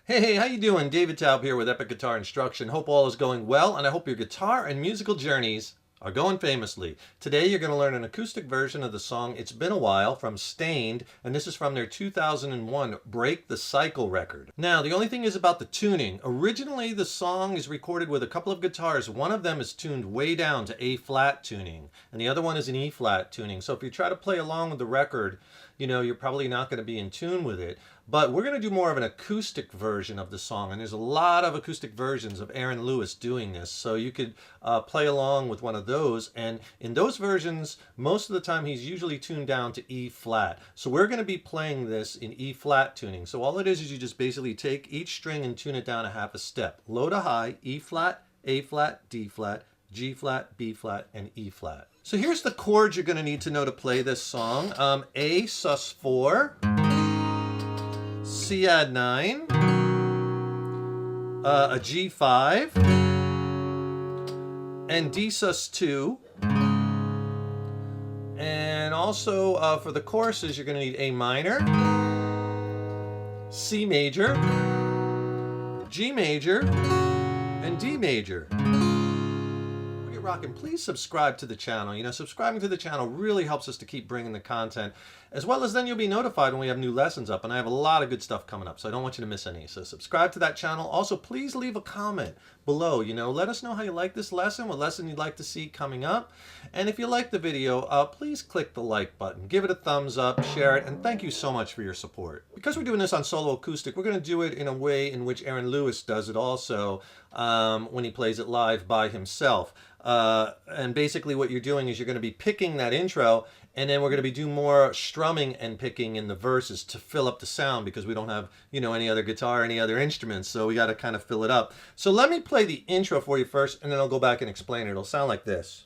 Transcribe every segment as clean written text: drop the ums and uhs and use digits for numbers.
Hey, how you doing? David Taub here with Epic Guitar Instruction. Hope all is going well, and I hope your guitar and musical journeys are going famously. Today you're going to learn an acoustic version of the song It's Been a While from Stained, and this is from their 2001 Break the Cycle record. Now, the only thing is about the tuning. Originally, the song is recorded with a couple of guitars. One of them is tuned way down to A-flat tuning, and the other one is an E-flat tuning. So if you try to play along with the record, you know, you're probably not going to be in tune with it. But we're going to do more of an acoustic version of the song, and there's a lot of acoustic versions of Aaron Lewis doing this, so you could play along with one of those. And in those versions, most of the time he's usually tuned down to E flat. So we're going to be playing this in E flat tuning. So all it is you just basically take each string and tune it down a half a step. Low to high, E flat, A flat, D flat, G flat, B flat, and E flat. So here's the chords you're going to need to know to play this song. A sus4, C add 9, a G5, and D sus2. And also for the choruses, you're going to need A minor, C major, G major, and D major. Rockin', please subscribe to the channel. You know, subscribing to the channel really helps us to keep bringing the content, as well as then you'll be notified when we have new lessons up, and I have a lot of good stuff coming up, so I don't want you to miss any. So subscribe to that channel. Also, please leave a comment below. You know, let us know how you like this lesson, what lesson you'd like to see coming up, and if you like the video, please click the like button, give it a thumbs up, share it, and thank you so much for your support. Because we're doing this on solo acoustic, we're going to do it in a way in which Aaron Lewis does it also when he plays it live by himself. And basically what you're doing is you're going to be picking that intro, and then we're going to be doing more strumming and picking in the verses to fill up the sound, because we don't have, you know, any other guitar, any other instruments, so we got to kind of fill it up. So let me play the intro for you first, and then I'll go back and explain it. It'll sound like this.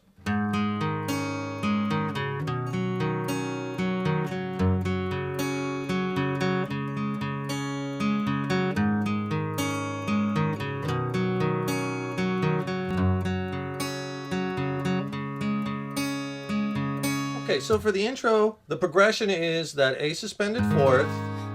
Okay, so for the intro, the progression is that A suspended fourth,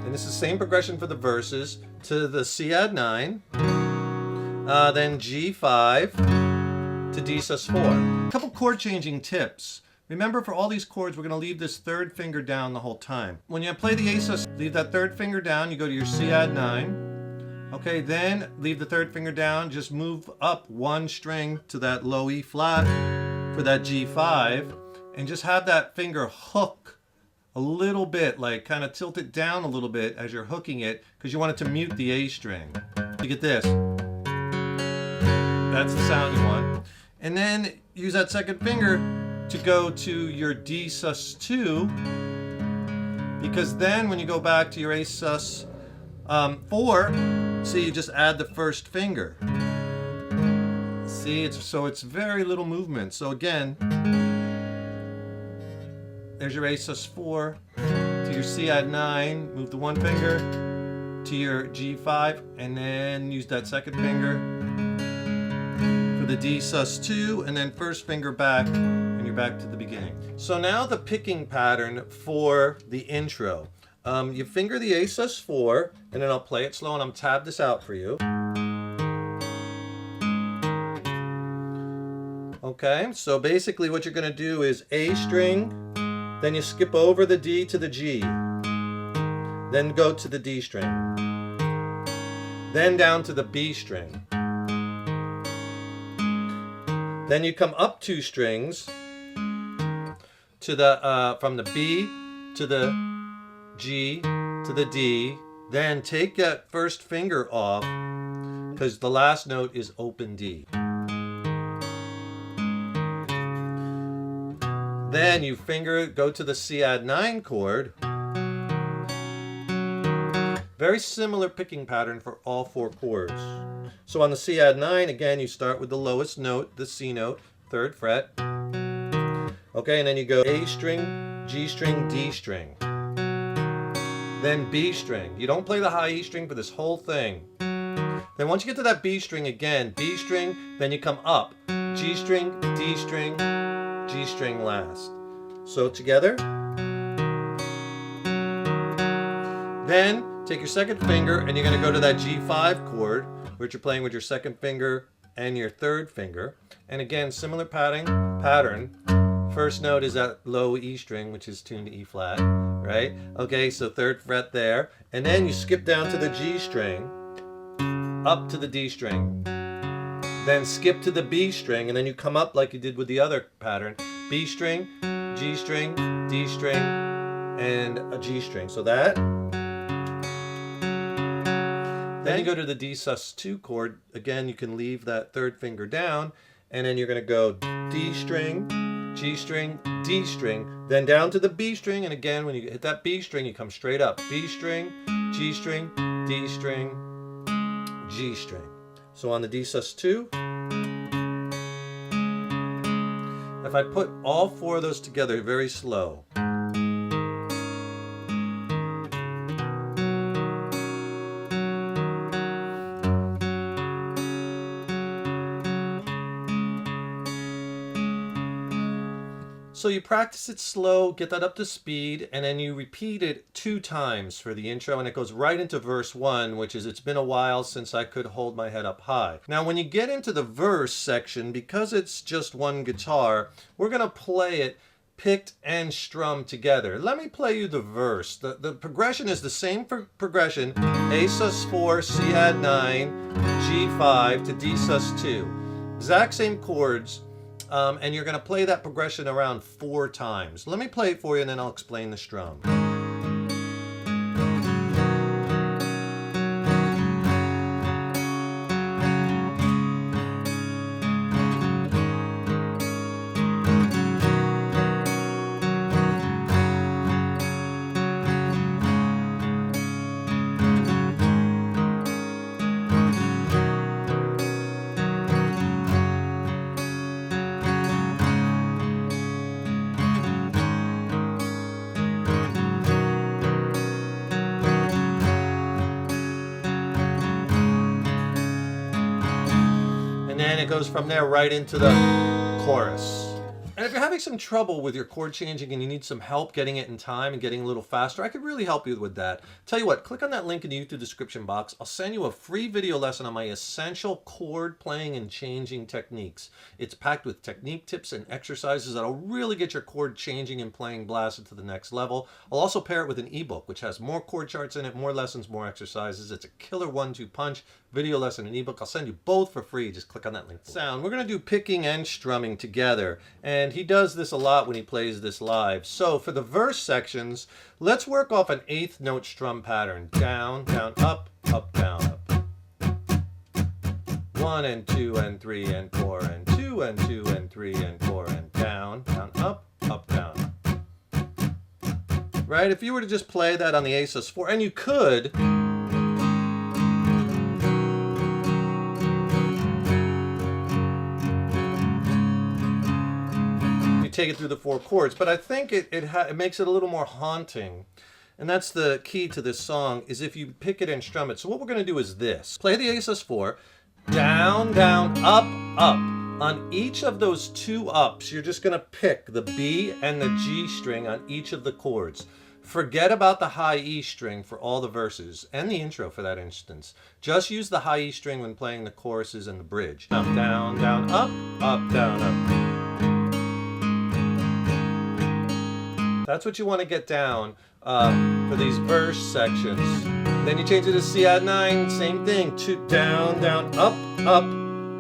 and this is the same progression for the verses, to the C add 9, then G5 to D sus4. A couple chord changing tips. Remember, for all these chords, we're going to leave this third finger down the whole time. When you play the A sus, leave that third finger down, you go to your C add 9. Okay, then leave the third finger down, just move up one string to that low E flat for that G5. And just have that finger hook a little bit, like kind of tilt it down a little bit as you're hooking it, because you want it to mute the A string. You get this. That's the sound you want. And then use that second finger to go to your D sus2, because then when you go back to your A sus 4, see, you just add the first finger. See, it's very little movement. So again, there's your A sus4 to your C add 9, move the one finger to your G5, and then use that second finger for the D sus2, and then first finger back, and you're back to the beginning. So now the picking pattern for the intro. You finger the A sus4, and then I'll play it slow, and I'll tab this out for you. Okay, so basically what you're going to do is A string, then you skip over the D to the G, then go to the D string, then down to the B string, then you come up two strings to the from the B to the G to the D, then take that first finger off, because the last note is open D. Then you go to the C add 9 chord. Very similar picking pattern for all four chords. So on the C add 9, again, you start with the lowest note, the C note, 3rd fret. Okay, and then you go A string, G string, D string. Then B string. You don't play the high E string for this whole thing. Then once you get to that B string again, B string, then you come up. G string, D string, G string last. So together. Then Take your second finger and you're going to go to that G5 chord, which you're playing with your second finger and your third finger. And again, similar pattern. First note is that low E string, which is tuned to E flat, right? Okay, so third fret there. And then you skip down to the G string, up to the D string. Then skip to the B string, and then you come up like you did with the other pattern. B string, G string, D string, and a G string. So that. Then you go to the D sus2 chord. Again, you can leave that third finger down, and then you're going to go D string, G string, D string, then down to the B string, and again, when you hit that B string, you come straight up. B string, G string, D string, G string. So on the D sus2, if I put all four of those together very slow, so you practice it slow, get that up to speed, and then you repeat it 2 times for the intro, and it goes right into verse 1, which is, "It's been a while since I could hold my head up high." Now, when you get into the verse section, because it's just one guitar, we're going to play it picked and strummed together. Let me play you the verse. The progression is the same progression, A sus4, C add 9, G5 to D sus2. Exact same chords. And you're going to play that progression around 4 times. Let me play it for you and then I'll explain the strum. And it goes from there right into the chorus. And if you're having some trouble with your chord changing and you need some help getting it in time and getting a little faster, I could really help you with that. Tell you what, click on that link in the YouTube description box. I'll send you a free video lesson on my essential chord playing and changing techniques. It's packed with technique tips and exercises that'll really get your chord changing and playing blasted to the next level. I'll also pair it with an ebook, which has more chord charts in it, more lessons, more exercises. It's a killer 1-2 punch. Video lesson and ebook. I'll send you both for free. Just click on that link. Sound. We're going to do picking and strumming together. And he does this a lot when he plays this live. So for the verse sections, let's work off an 8th note strum pattern. Down, down, up, down, up. 1 and 2 and 3 and 4 and 2 and 2 and 3 and 4 and down, down, up, down. Right? If you were to just play that on the A sus4, and you could, take it through the 4 chords, but I think it makes it a little more haunting, and that's the key to this song, is if you pick it and strum it. So what we're going to do is this: play the A sus4, down, down, up. On each of those 2 ups, you're just going to pick the B and the G string on each of the chords. Forget about the high E string for all the verses, and the intro for that instance. Just use the high E string when playing the choruses and the bridge. Up, down, down, up, down, up. That's what you want to get down for these verse sections. Then you change it to C add 9, same thing. 2 down, down, up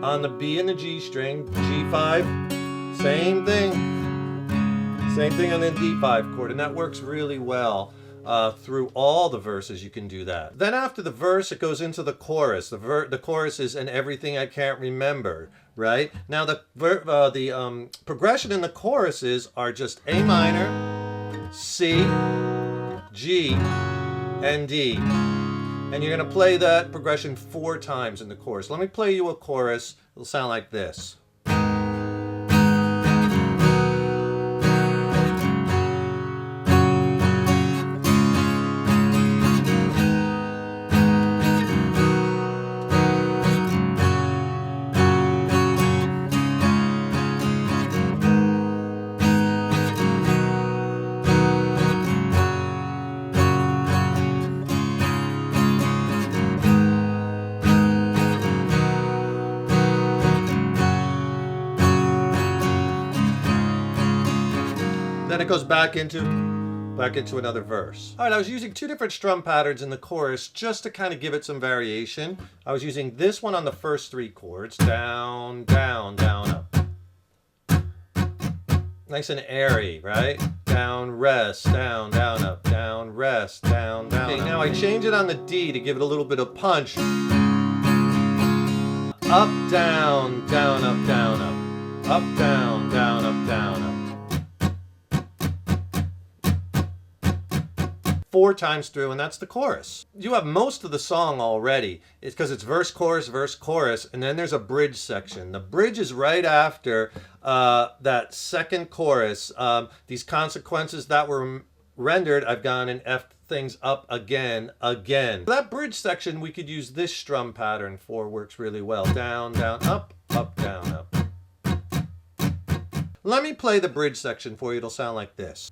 on the B and the G string. G5, same thing. Same thing on the D5 chord, and that works really well. Through all the verses you can do that. Then after the verse, it goes into the chorus. The chorus is "and everything I can't remember," right? Now the progression in the choruses are just A minor, C, G, and D. And you're going to play that progression 4 times in the chorus. Let me play you a chorus. It'll sound like this. then it goes back into another verse. All right, I was using two different strum patterns in the chorus just to kind of give it some variation. I was using this one on the first three chords, down, down, down, up. Nice and airy, right? Down, rest, down, down, up, down, rest, down, down. Okay, now I change it on the D to give it a little bit of punch. Up, down, down, up, down, up. Up, down, down, up, down, up. 4 times through, and that's the chorus. You have most of the song already. It's because it's verse, chorus, and then there's a bridge section. The bridge is right after that second chorus. These consequences that were rendered, I've gone and F'd things up again. That bridge section we could use this strum pattern for, works really well. Down, down, up, down, up. Let me play the bridge section for you. It'll sound like this.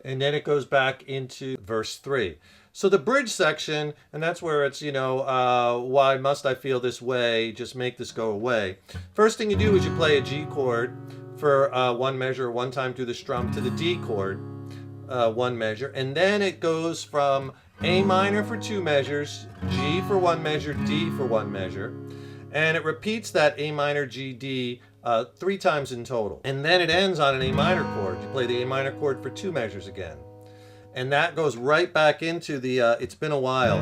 And then it goes back into verse 3. So the bridge section, and that's where it's, why must I feel this way? Just make this go away. First thing you do is you play a G chord for one measure, one time through the strum, to the D chord, one measure. And then it goes from A minor for 2 measures, G for 1 measure, D for 1 measure. And it repeats that A minor, G, D 3 times in total. And then it ends on an A minor chord. You play the A minor chord for 2 measures again. And that goes right back into the It's Been a While.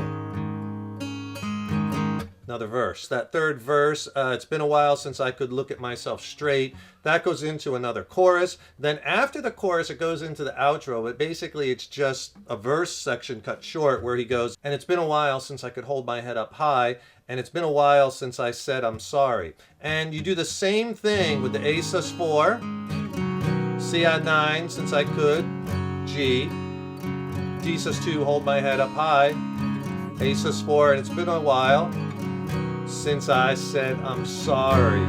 Another verse. That third verse, it's been a while since I could look at myself straight. That goes into another chorus. Then after the chorus, it goes into the outro. But basically, it's just a verse section cut short where he goes, and it's been a while since I could hold my head up high. And it's been a while since I said I'm sorry. And you do the same thing with the A sus4, C add 9, since I could, G, D sus2, hold my head up high, A sus4, and it's been a while since I said I'm sorry.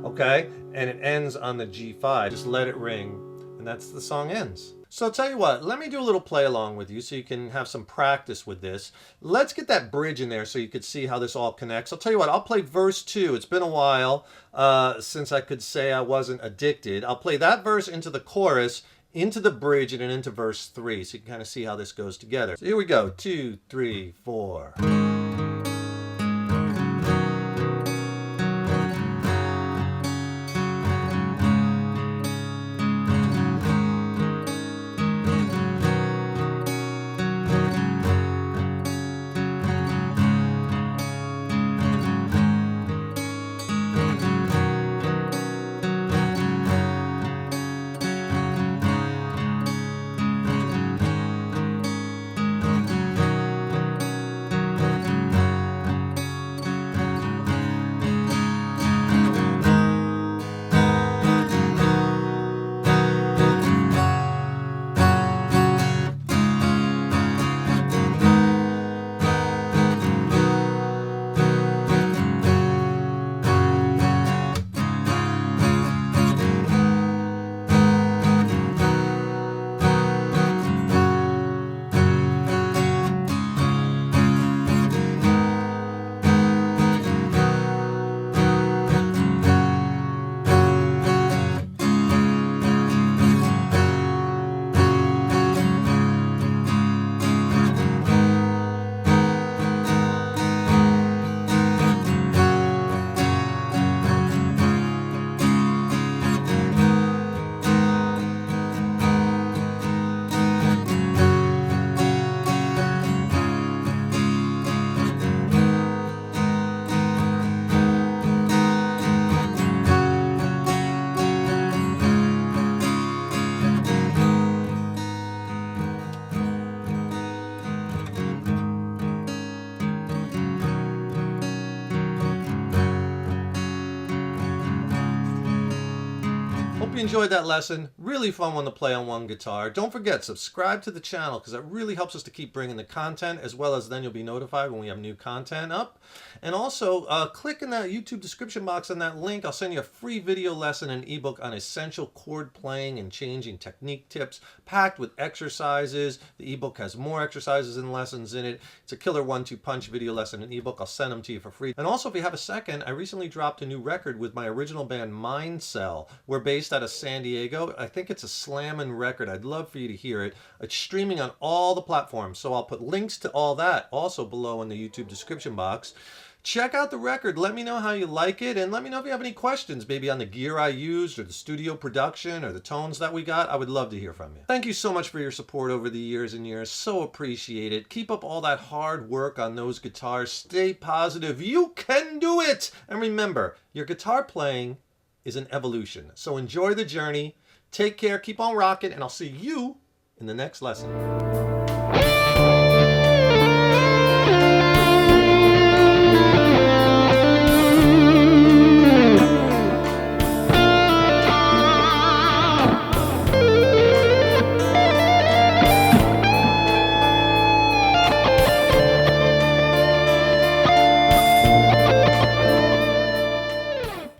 Okay? And it ends on the G5. Just let it ring, and that's the song ends. So I'll tell you what, let me do a little play along with you so you can have some practice with this. Let's get that bridge in there so you could see how this all connects. I'll tell you what, I'll play verse 2. It's been a while since I could say I wasn't addicted. I'll play that verse into the chorus, into the bridge, and then into verse 3 so you can kind of see how this goes together. So here we go, 2, 3, 4. enjoyed that lesson. Really fun one to play on one guitar. Don't forget, subscribe to the channel because that really helps us to keep bringing the content, as well as then you'll be notified when we have new content up. And also, click in that YouTube description box on that link. I'll send you a free video lesson and ebook on essential chord playing and changing technique tips, packed with exercises. The ebook has more exercises and lessons in it. It's a killer 1-2 punch video lesson and ebook. I'll send them to you for free. And also, if you have a second, I recently dropped a new record with my original band Mindcell. We're based out of San Diego. I think it's a slammin' record. I'd love for you to hear it. It's streaming on all the platforms, so I'll put links to all that also below in the YouTube description box. Check out the record. Let me know how you like it, and let me know if you have any questions, maybe on the gear I used or the studio production or the tones that we got. I would love to hear from you. Thank you so much for your support over the years and years. So appreciate it. Keep up all that hard work on those guitars. Stay positive. You can do it! And remember, your guitar playing is an evolution. So enjoy the journey. Take care, keep on rocking, and I'll see you in the next lesson.